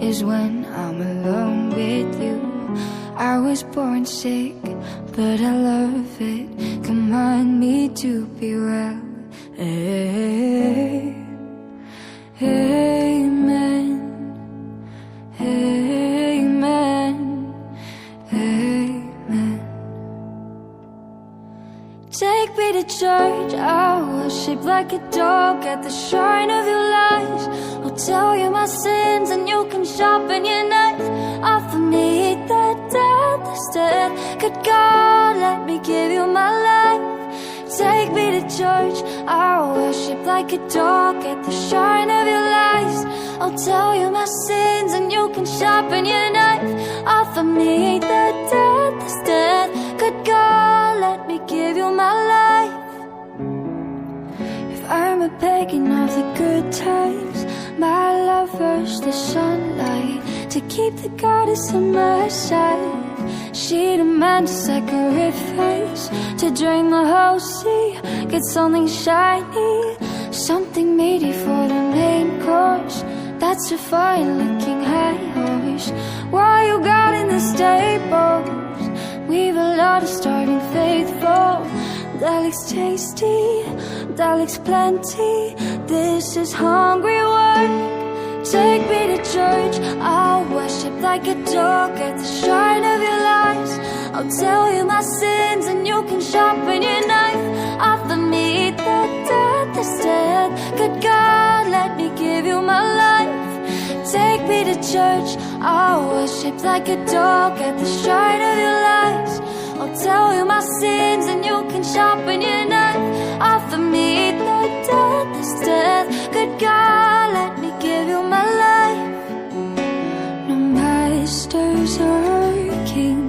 Is when I'm alone with you. I was born sick, but I love it. Command me to be well. Amen. Amen. Amen. Take me to church, I'll worship like a dog at the shrine of your lies. I'll tell you my sins and you can sharpen your knife. Offer me the death instead. Good God, let me give you my life. Take me to church, I'll worship like a dog at the shrine of your lies. I'll tell you my sins and you can sharpen your knife. Offer me the death instead. Good God, let me give you my life. If I'm a pagan of the good times, my lover's the sunlight to keep the goddess on my side. She demands sacrifice to drain the whole sea. Get something shiny, something meaty for the main course. That's a fine-looking high horse. Why you got in the stables? We've a lot of starting faithful. That looks tasty, that looks plenty. This is hungry work. Take me to church, I'll worship like a dog at the shrine of your lies. I'll tell you my sins and you can sharpen your knife. Offer me the death instead. Good God, let me give you my life. Take me to church, I'll worship like a dog at the shrine of your lies. I'll tell you my sins and you can sharpen your knife. Offer me the death instead. Good God, let me give you my life. No masters or kings,